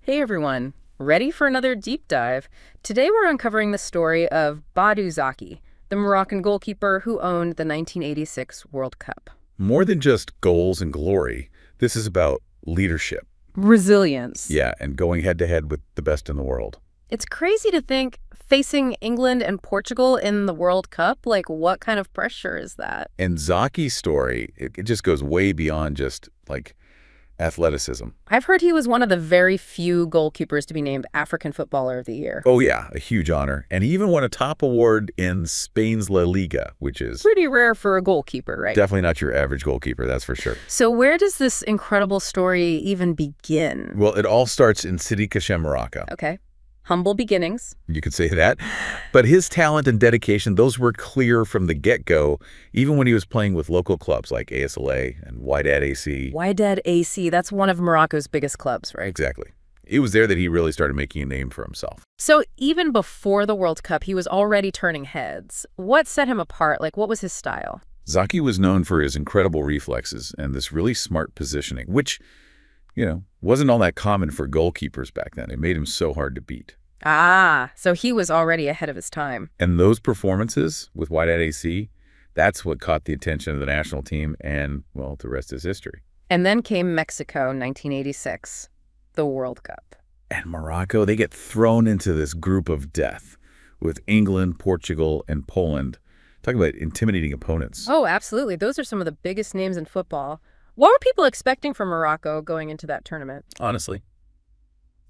Hey everyone, ready for another deep dive? Today we're uncovering the story of Badou Zaki, the Moroccan goalkeeper who owned the 1986 World Cup. More than just goals and glory, this is about leadership. Resilience. Yeah, and going head-to-head with the best in the world. It's crazy to think facing England and Portugal in the World Cup, like what kind of pressure is that? And Zaki's story, it just goes way beyond just, athleticism. I've heard he was one of the very few goalkeepers to be named African Footballer of the Year. Oh yeah, a huge honor. And he even won a top award in Spain's La Liga, which is Pretty rare for a goalkeeper, right? definitely not your average goalkeeper, that's for sure. So where does this incredible story even begin? Well, it all starts in Sidi Kachem, Morocco. Okay. Humble beginnings. You could say that. But his talent and dedication, those were clear from the get-go, even when he was playing with local clubs like ASLA and Wydad AC. Wydad AC, that's one of Morocco's biggest clubs, right? Exactly. It was there that he really started making a name for himself. So even before the World Cup, he was already turning heads. What set him apart? What was his style? Zaki was known for his incredible reflexes and this really smart positioning, which, wasn't all that common for goalkeepers back then. It made him so hard to beat. Ah, so he was already ahead of his time. And those performances with Wydad AC, that's what caught the attention of the national team, and, well, the rest is history. And then came Mexico, 1986, the World Cup. And Morocco, they get thrown into this group of death with England, Portugal, and Poland. Talk about intimidating opponents. Oh, absolutely. Those are some of the biggest names in football. What were people expecting from Morocco going into that tournament? Honestly,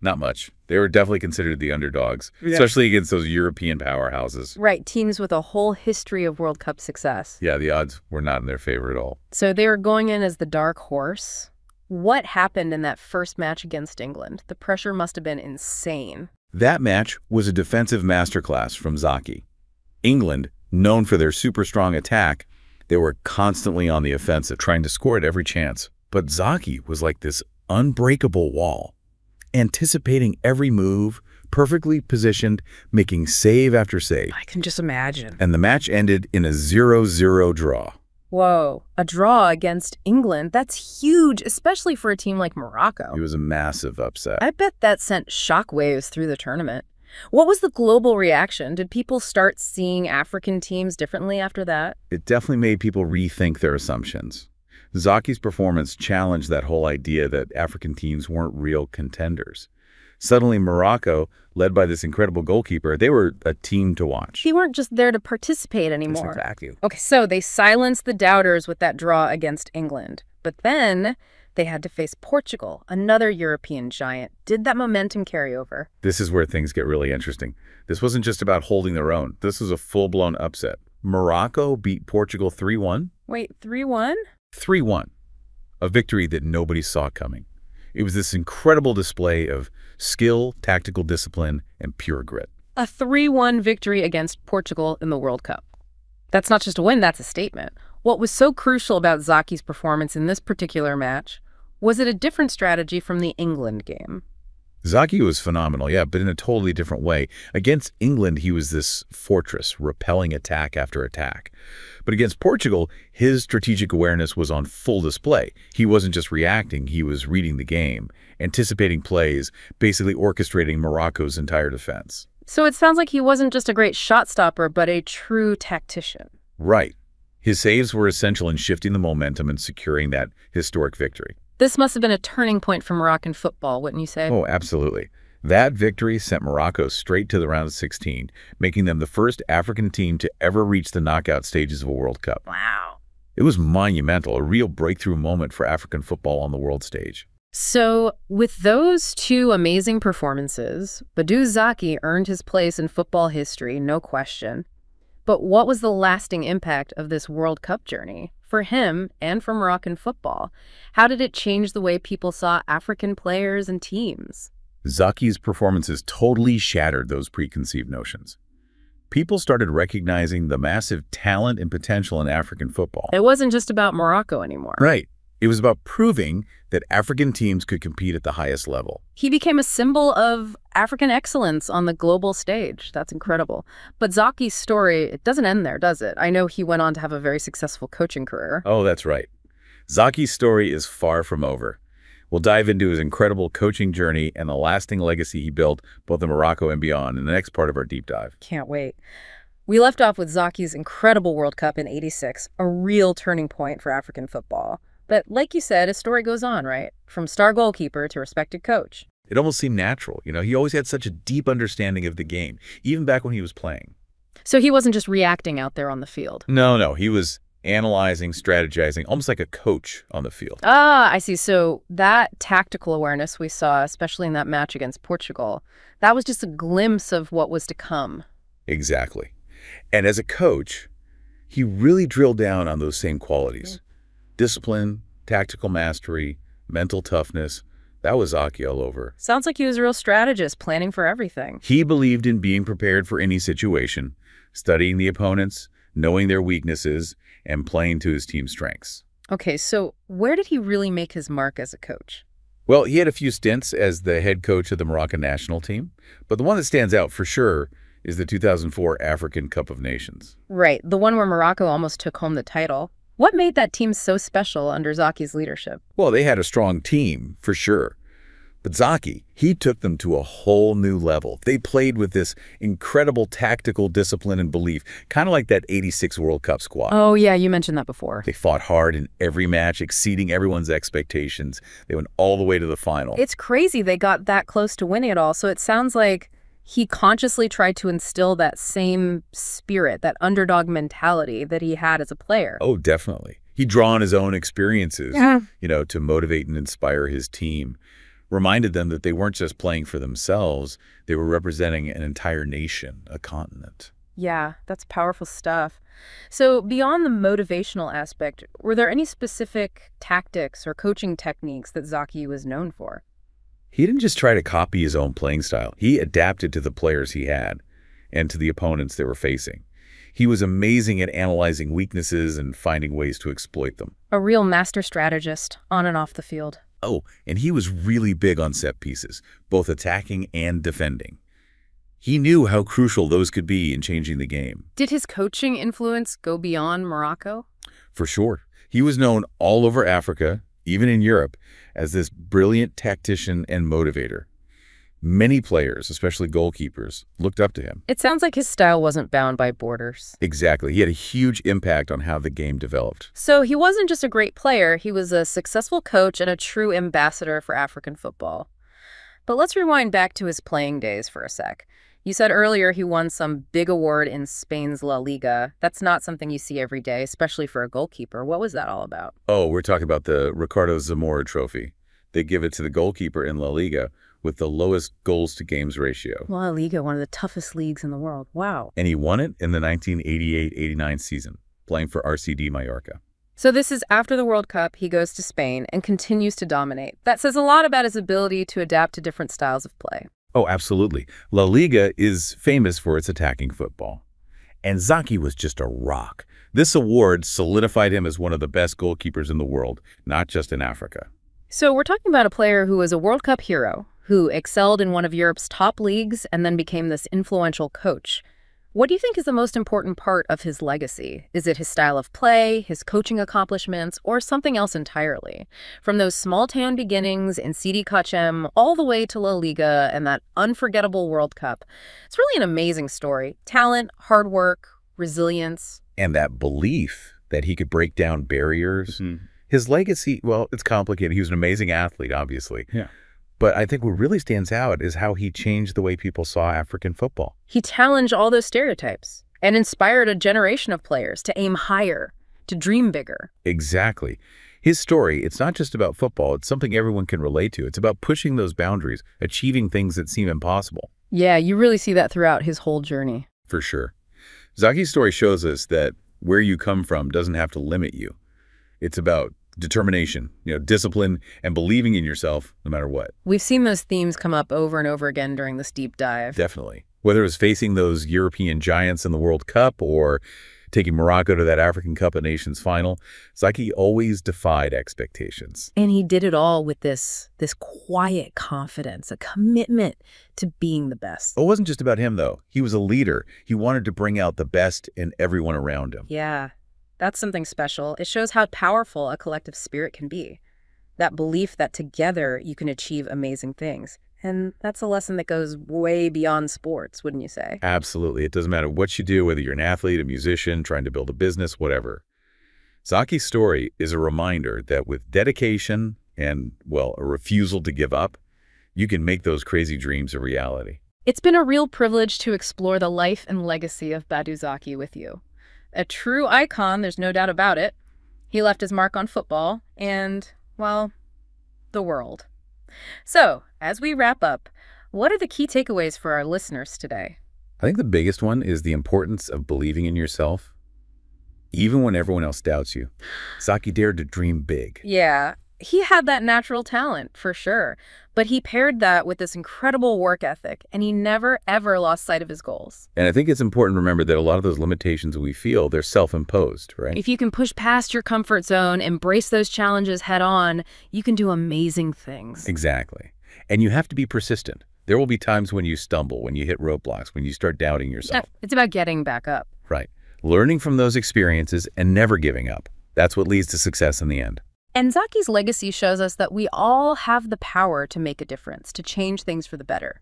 not much. They were definitely considered the underdogs, Yeah. especially against those European powerhouses. Right, teams with a whole history of World Cup success. Yeah, the odds were not in their favor at all. So they were going in as the dark horse. What happened in that first match against England? The pressure must have been insane. That match was a defensive masterclass from Zaki. England, known for their super strong attack, they were constantly on the offensive, trying to score at every chance. But Zaki was like this unbreakable wall, anticipating every move, perfectly positioned, making save after save. I can just imagine. And the match ended in a 0-0 draw. Whoa, a draw against England? That's huge, especially for a team like Morocco. It was a massive upset. I bet that sent shockwaves through the tournament. What was the global reaction? Did people start seeing African teams differently after that? It definitely made people rethink their assumptions. Zaki's performance challenged that whole idea that African teams weren't real contenders. Suddenly, Morocco, led by this incredible goalkeeper, they were a team to watch. They weren't just there to participate anymore. Exactly. Okay, so they silenced the doubters with that draw against England. But then they had to face Portugal, another European giant. Did that momentum carry over? This is where things get really interesting. This wasn't just about holding their own. This was a full-blown upset. Morocco beat Portugal 3-1. Wait, 3-1? 3-1. A victory that nobody saw coming. It was this incredible display of skill, tactical discipline, and pure grit. A 3-1 victory against Portugal in the World Cup. That's not just a win, that's a statement. What was so crucial about Zaki's performance in this particular match? Was it a different strategy from the England game? Zaki was phenomenal, yeah, but in a totally different way. Against England, he was this fortress, repelling attack after attack. But against Portugal, his strategic awareness was on full display. He wasn't just reacting, he was reading the game, anticipating plays, basically orchestrating Morocco's entire defense. So it sounds like he wasn't just a great shot stopper, but a true tactician. Right. His saves were essential in shifting the momentum and securing that historic victory. This must have been a turning point for Moroccan football, wouldn't you say? Oh, absolutely. That victory sent Morocco straight to the round of 16, making them the first African team to ever reach the knockout stages of a World Cup. Wow. It was monumental, a real breakthrough moment for African football on the world stage. So with those two amazing performances, Badou Zaki earned his place in football history, no question. But what was the lasting impact of this World Cup journey for him and for Moroccan football? How did it change the way people saw African players and teams? Zaki's performances totally shattered those preconceived notions. People started recognizing the massive talent and potential in African football. It wasn't just about Morocco anymore. Right. It was about proving that African teams could compete at the highest level. He became a symbol of African excellence on the global stage. That's incredible. But Zaki's story, it doesn't end there, does it? I know he went on to have a very successful coaching career. Oh, that's right. Zaki's story is far from over. We'll dive into his incredible coaching journey and the lasting legacy he built both in Morocco and beyond in the next part of our deep dive. Can't wait. We left off with Zaki's incredible World Cup in '86, a real turning point for African football. But like you said, his story goes on, right? From star goalkeeper to respected coach. It almost seemed natural. He always had such a deep understanding of the game, even back when he was playing. So he wasn't just reacting out there on the field. No. He was analyzing, strategizing, almost like a coach on the field. Ah, I see. So that tactical awareness we saw, especially in that match against Portugal, that was just a glimpse of what was to come. Exactly. And as a coach, he really drilled down on those same qualities. Discipline, tactical mastery, mental toughness. That was Zaki all over. Sounds like he was a real strategist, planning for everything. He believed in being prepared for any situation, studying the opponents, knowing their weaknesses, and playing to his team's strengths. Okay, so where did he really make his mark as a coach? Well, he had a few stints as the head coach of the Moroccan national team, but the one that stands out for sure is the 2004 African Cup of Nations. Right, the one where Morocco almost took home the title. What made that team so special under Zaki's leadership? Well, they had a strong team, for sure. But Zaki, he took them to a whole new level. They played with this incredible tactical discipline and belief, kind of like that '86 World Cup squad. Oh, yeah, you mentioned that before. They fought hard in every match, exceeding everyone's expectations. They went all the way to the final. It's crazy they got that close to winning it all, so it sounds like he consciously tried to instill that same spirit, that underdog mentality that he had as a player. Oh, definitely. He drew on his own experiences, Yeah. to motivate and inspire his team. Reminded them that they weren't just playing for themselves, they were representing an entire nation, a continent. Yeah, that's powerful stuff. So beyond the motivational aspect, were there any specific tactics or coaching techniques that Zaki was known for? He didn't just try to copy his own playing style. He adapted to the players he had and to the opponents they were facing. He was amazing at analyzing weaknesses and finding ways to exploit them. A real master strategist, on and off the field. Oh, and he was really big on set pieces, both attacking and defending. He knew how crucial those could be in changing the game. Did his coaching influence go beyond Morocco? For sure. He was known all over Africa, even in Europe, as this brilliant tactician and motivator. Many players, especially goalkeepers, looked up to him. It sounds like his style wasn't bound by borders. Exactly. He had a huge impact on how the game developed. So he wasn't just a great player, he was a successful coach and a true ambassador for African football. But let's rewind back to his playing days for a sec. You said earlier he won some big award in Spain's La Liga. That's not something you see every day, especially for a goalkeeper. What was that all about? Oh, we're talking about the Ricardo Zamora Trophy. They give it to the goalkeeper in La Liga with the lowest goals-to-games ratio. La Liga, one of the toughest leagues in the world. Wow. And he won it in the 1988-89 season, playing for RCD Mallorca. So this is after the World Cup, he goes to Spain and continues to dominate. That says a lot about his ability to adapt to different styles of play. Oh, absolutely. La Liga is famous for its attacking football. And Zaki was just a rock. This award solidified him as one of the best goalkeepers in the world, not just in Africa. So we're talking about a player who was a World Cup hero, who excelled in one of Europe's top leagues and then became this influential coach. What do you think is the most important part of his legacy? Is it his style of play, his coaching accomplishments, or something else entirely? From those small-town beginnings in Sidi Kachem all the way to La Liga and that unforgettable World Cup. It's really an amazing story. Talent, hard work, resilience. And that belief that he could break down barriers. His legacy, well, it's complicated. He was an amazing athlete, obviously. Yeah. But I think what really stands out is how he changed the way people saw African football. He challenged all those stereotypes and inspired a generation of players to aim higher, to dream bigger. Exactly. His story, it's not just about football. It's something everyone can relate to. It's about pushing those boundaries, achieving things that seem impossible. Yeah, you really see that throughout his whole journey. For sure. Zaki's story shows us that where you come from doesn't have to limit you. It's about determination, discipline, and believing in yourself no matter what. We've seen those themes come up over and over again during this deep dive. Definitely. Whether it was facing those European giants in the World Cup or taking Morocco to that African Cup of Nations final, Zaki always defied expectations. And he did it all with this quiet confidence, a commitment to being the best. It wasn't just about him, though. He was a leader. He wanted to bring out the best in everyone around him. Yeah, that's something special. It shows how powerful a collective spirit can be. that belief that together you can achieve amazing things. And that's a lesson that goes way beyond sports, wouldn't you say? Absolutely. It doesn't matter what you do, whether you're an athlete, a musician, trying to build a business, whatever. Zaki's story is a reminder that with dedication and, well, a refusal to give up, you can make those crazy dreams a reality. It's been a real privilege to explore the life and legacy of Badou Zaki with you. A true icon, there's no doubt about it. He left his mark on football and, well, the world. So, as we wrap up, what are the key takeaways for our listeners today? I think the biggest one is the importance of believing in yourself, even when everyone else doubts you. Zaki dared to dream big. Yeah, he had that natural talent, for sure. But he paired that with this incredible work ethic, and he never, ever lost sight of his goals. And I think it's important to remember that a lot of those limitations we feel, they're self-imposed, right? If you can push past your comfort zone, embrace those challenges head on, you can do amazing things. Exactly. And you have to be persistent. There will be times when you stumble, when you hit roadblocks, when you start doubting yourself. It's about getting back up. Right. Learning from those experiences and never giving up. That's what leads to success in the end. And Zaki's legacy shows us that we all have the power to make a difference, to change things for the better.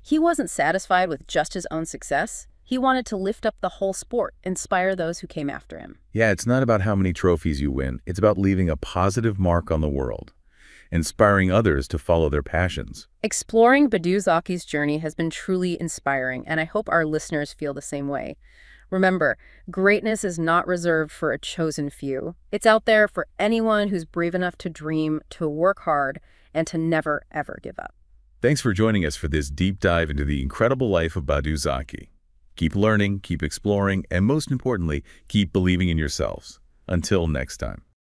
He wasn't satisfied with just his own success. He wanted to lift up the whole sport, inspire those who came after him. Yeah, it's not about how many trophies you win. It's about leaving a positive mark on the world, inspiring others to follow their passions. Exploring Badou Zaki's journey has been truly inspiring, and I hope our listeners feel the same way. Remember, greatness is not reserved for a chosen few. It's out there for anyone who's brave enough to dream, to work hard, and to never, ever give up. Thanks for joining us for this deep dive into the incredible life of Badou Zaki. Keep learning, keep exploring, and most importantly, keep believing in yourselves. Until next time.